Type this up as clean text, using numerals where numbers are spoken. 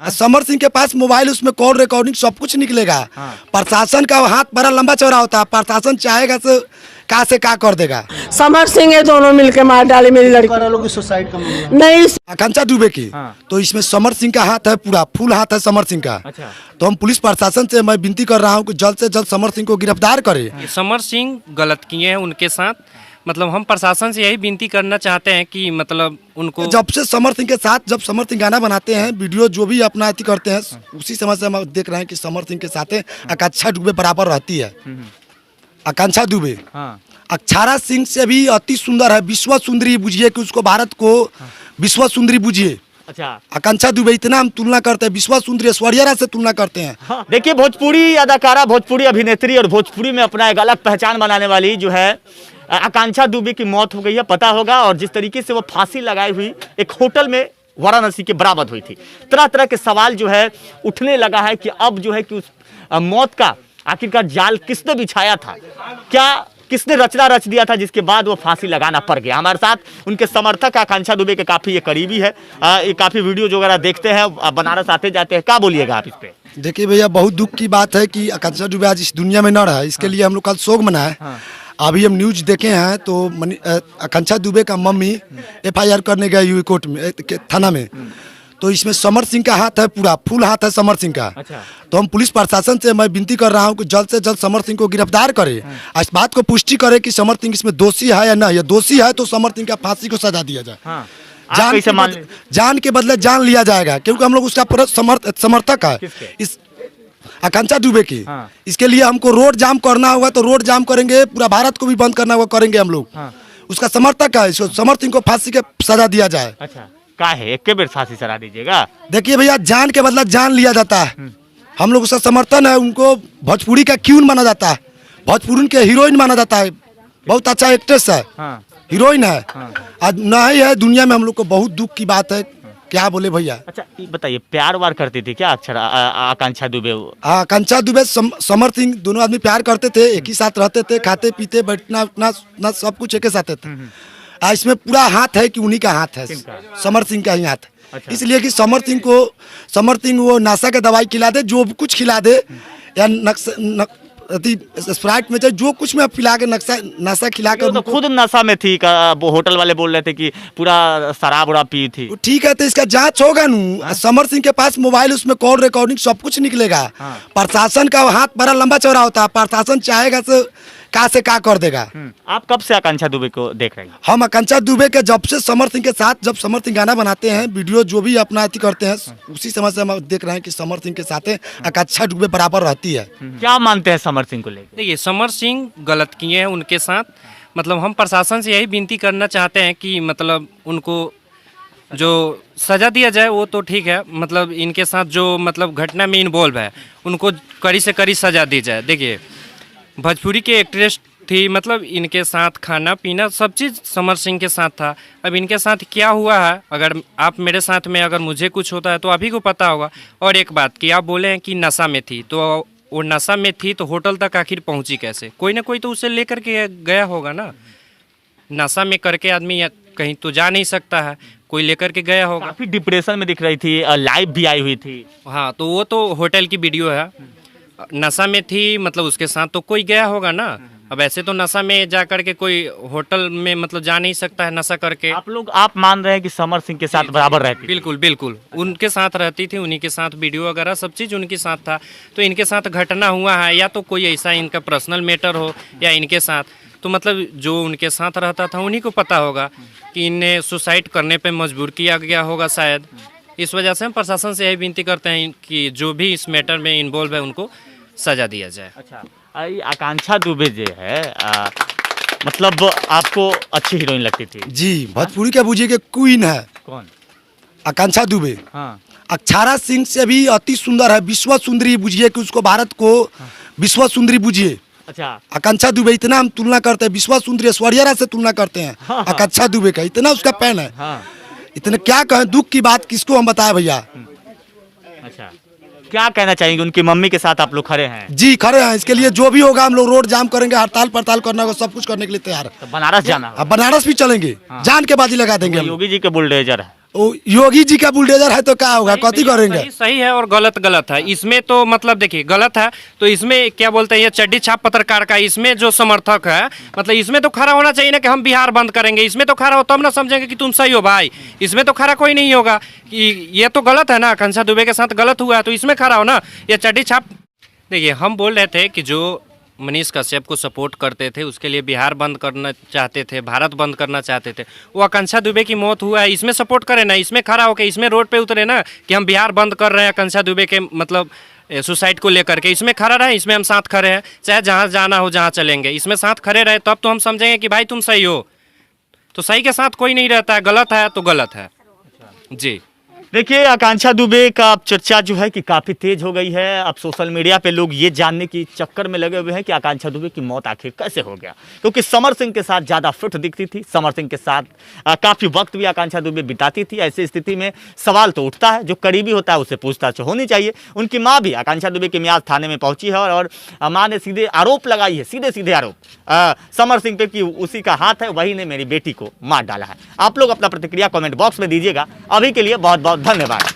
समर सिंह के पास मोबाइल, उसमें call recording सब कुछ निकलेगा। प्रशासन का हाथ बड़ा लंबा चौड़ा होता है, प्रशासन चाहेगा तो का से का कर देगा। समर सिंह है, दोनों मिलके मार डाली मेरी लड़की सुसाइड का नहीं। आकांक्षा दुबे की तो इसमें समर सिंह का हाथ है, पूरा फुल हाथ है समर सिंह का। तो हम पुलिस प्रशासन से मैं विनती कर रहा हूँ कि जल्द से जल्द समर सिंह को गिरफ्तार करे। समर सिंह गलत किए हैं उनके साथ, मतलब हम प्रशासन से यही विनती करना चाहते हैं कि मतलब उनको जब से समर सिंह के साथ, जब समर सिंह गाना बनाते हैं, वीडियो जो भी अपना अति करते हैं, उसी समय से हम देख रहे हैं कि समर सिंह के साथ आकांक्षा दुबे बराबर रहती है। आकांक्षा दुबे अक्षरा सिंह से भी अति सुंदर है, विश्व सुंदरी बुझिए कि उसको, भारत को विश्व सुंदरी बुझिए। अच्छा, आकांक्षा दुबे इतना हम तुलना करते हैं, विश्व सुंदरी ऐश्वर्या राय से तुलना करते हैं। देखिए भोजपुरी अदाकारा, भोजपुरी अभिनेत्री और भोजपुरी में अपना एक अलग पहचान बनाने वाली जो है आकांक्षा दुबे की मौत हो गई है, पता होगा। और जिस तरीके से वो फांसी लगाई हुई एक होटल में वाराणसी के बरामद हुई थी, तरह तरह के सवाल जो है उठने लगा है कि अब जो है कि उस मौत का आखिरकार जाल किसने बिछाया था, क्या किसने रचना रच दिया था जिसके बाद वो फांसी लगाना पड़ गया। हमारे साथ उनके समर्थक आकांक्षा दुबे के काफी ये करीबी है, ये काफी वीडियो जो वगैरह देखते हैं, बनारस आते जाते हैं, क्या बोलिएगा आप इस पे? देखिए भैया, बहुत दुख की बात है कि आकांक्षा दुबे आज इस दुनिया में न रहा है। इसके लिए हम लोग कल शोक मनाए। अभी हम न्यूज देखे हैं तो आकांक्षा दुबे का मम्मी FIR करने गई हुई कोर्ट में, थाना में। तो इसमें समर सिंह का हाथ है, पूरा फुल हाथ है समर सिंह का। तो हम पुलिस प्रशासन से मैं विनती कर रहा हूं कि जल्द से जल्द समर सिंह को गिरफ्तार करे। इस बात को पुष्टि करे कि समर सिंह इसमें दोषी है या नहीं है। दोषी है तो समर सिंह का फांसी को सजा दिया जाए। जान के बदले जान लिया जाएगा, क्योंकि हम लोग उसका पूरा समर्थक है इस आकांक्षा दुबे की। इसके लिए हमको रोड जाम करना होगा तो रोड जाम करेंगे, पूरा भारत को भी बंद करना होगा, करेंगे हम लोग। उसका समर्थक है, इसको समर सिंह को फांसी के सजा दिया जाए। अच्छा, का है एक के बेर फांसी सजा दीजिएगा? देखिए भैया, जान के बदला जान लिया जाता है। हम लोग उसका समर्थन है। उनको भोजपुरी का क्यून माना जाता है, भोजपुरी के हीरोइन माना जाता है, बहुत अच्छा एक्ट्रेस है, हीरोइन है। आज नहीं है दुनिया में, हम लोग को बहुत दुख की बात है। क्या बोले भैया। अच्छा बताइए, प्यार वार करती थी क्या आकांक्षा दुबे? आकांक्षा दुबे समर सिंह दोनों आदमी प्यार करते थे, एक ही साथ रहते थे, खाते पीते बैठना उठना सब कुछ एक ही साथ थे। इसमें पूरा हाथ है कि उन्हीं का हाथ है, समर सिंह का ही हाथ है। अच्छा। इसलिए कि समर सिंह वो नशा का दवाई खिला दे, जो कुछ खिला दे, या स्प्राइट में जो कुछ में पिला के नशा खिला के। तो खुद नशा में थी, वो होटल वाले बोल रहे थे कि पूरा शराब उराब पी थी। ठीक है, तो इसका जांच होगा नू। समर सिंह के पास मोबाइल, उसमें कॉल रिकॉर्डिंग सब कुछ निकलेगा। प्रशासन का हाथ बड़ा लंबा चौड़ा होता है, प्रशासन चाहेगा तो का से का कर देगा। आप कब से आकांक्षा दुबे को देख रहे हैं? हम आकांक्षा दुबे के जब से समर सिंह के साथ, जब समर सिंह गाना बनाते हैं, वीडियो जो भी अपना अति करते हैं, उसी समय से हम देख रहे हैं कि समर सिंह के साथ आकांक्षा दुबे बराबर रहती है। क्या मानते हैं समर सिंह को लेकर? देखिए, समर सिंह गलत किए हैं उनके साथ, मतलब हम प्रशासन से यही विनती करना चाहते हैं कि मतलब उनको जो सजा दिया जाए वो तो ठीक है, मतलब इनके साथ जो मतलब घटना में इन्वॉल्व है उनको कड़ी से कड़ी सजा दी जाए। देखिए, भोजपुरी के एक्ट्रेस थी, मतलब इनके साथ खाना पीना सब चीज़ समर सिंह के साथ था। अब इनके साथ क्या हुआ है, अगर आप मेरे साथ में अगर मुझे कुछ होता है तो अभी को पता होगा। और एक बात कि आप बोले हैं कि नशा में थी, तो वो नशा में थी तो होटल तक आखिर पहुंची कैसे? कोई ना कोई तो उसे लेकर के गया होगा ना। नशा में करके आदमी कहीं तो जा नहीं सकता है, कोई लेकर के गया होगा। काफी डिप्रेशन में दिख रही थी, लाइव भी आई हुई थी। हाँ, तो वो तो होटल की वीडियो है। नशा में थी, मतलब उसके साथ तो कोई गया होगा ना। अब ऐसे तो नशा में जा करके कोई होटल में मतलब जा नहीं सकता है नशा करके। आप मान रहे हैं कि समर सिंह के साथ बराबर रहती? बिल्कुल बिल्कुल, उनके साथ रहती थी, उन्हीं के साथ वीडियो वगैरह सब चीज़ उनके साथ था। तो इनके साथ घटना हुआ है, या तो कोई ऐसा इनका पर्सनल मैटर हो या इनके साथ, तो मतलब जो उनके साथ रहता था उन्हीं को पता होगा कि इन्हें सुसाइड करने पर मजबूर किया गया होगा शायद। इस वजह से हम प्रशासन से यही विनती करते हैं कि जो भी इस मैटर में इन्वॉल्व है उनको सजा दिया जाए। अच्छा, आकांक्षा दुबे जो है मतलब आपको अच्छी हीरोइन लगती थी? जी, भोजपुरी के बुझिए के क्वीन है। कौन? आकांक्षा दुबे। अक्षरा सिंह से भी अति सुंदर है, विश्व सुंदरी बुझिए कि उसको, भारत को विश्व सुंदरी बुझिए। अच्छा, आकांक्षा दुबे इतना हम तुलना करते हैं, विश्व सुंदरी ऐश्वर्या राय से तुलना करते हैं। आकांक्षा दुबे का इतना उसका फैन है। इतने क्या कहें, दुख की बात किसको हम बताएं भैया। अच्छा, क्या कहना चाहेंगे? उनकी मम्मी के साथ आप लोग खड़े हैं? जी खड़े हैं। इसके लिए जो भी होगा हम लोग रोड जाम करेंगे, हड़ताल पड़ताल करना होगा, सब कुछ करने के लिए तैयार है। तो बनारस जाना? अब बनारस भी चलेंगे, जान के बाजी लगा देंगे। योगी जी के बुलडोजर है। योगी जी का बुलडोजर है तो क्या होगा, कथी करेंगे। सही सही है और गलत गलत है। इसमें तो मतलब देखिए गलत है तो इसमें क्या बोलते हैं ये चड्डी छाप पत्रकार का इसमें जो समर्थक है मतलब इसमें तो खड़ा होना चाहिए ना कि हम बिहार बंद करेंगे। इसमें तो खड़ा हो तब ना समझेंगे कि तुम सही हो भाई। इसमें तो खड़ा कोई नहीं होगा कि ये तो गलत है ना, आकांक्षा दुबे के साथ गलत हुआ है तो इसमें खड़ा हो ना। ये चड्डी छाप देखिए हम बोल रहे थे कि जो मनीष कश्यप को सपोर्ट करते थे उसके लिए बिहार बंद करना चाहते थे, भारत बंद करना चाहते थे, वो आकांक्षा दुबे की मौत हुआ है इसमें सपोर्ट करें ना, इसमें खड़ा होकर इसमें रोड पे उतरे ना कि हम बिहार बंद कर रहे हैं आकांक्षा दुबे के मतलब सुसाइड को लेकर के, इसमें खड़ा रहे, इसमें हम साथ खड़े हैं, चाहे जहाँ जाना हो जहाँ चलेंगे, इसमें साथ खड़े रहे तब तो हम समझेंगे कि भाई तुम सही हो। तो सही के साथ कोई नहीं रहता है, गलत है तो गलत है जी। देखिए आकांक्षा दुबे का अब चर्चा जो है कि काफ़ी तेज हो गई है। अब सोशल मीडिया पे लोग ये जानने की चक्कर में लगे हुए हैं कि आकांक्षा दुबे की मौत आखिर कैसे हो गया, क्योंकि समर सिंह के साथ ज़्यादा फिट दिखती थी, समर सिंह के साथ काफ़ी वक्त भी आकांक्षा दुबे बिताती थी। ऐसी स्थिति में सवाल तो उठता है, जो करीबी होता है उससे पूछताछ होनी चाहिए। उनकी माँ भी आकांक्षा दुबे की मियाद थाने में पहुंची है और माँ ने सीधे आरोप लगाई है, सीधे सीधे आरोप समर सिंह पे कि उसी का हाथ है, वही ने मेरी बेटी को मार डाला है। आप लोग अपना प्रतिक्रिया कॉमेंट बॉक्स में दीजिएगा। अभी के लिए बहुत बहुत धन्यवाद।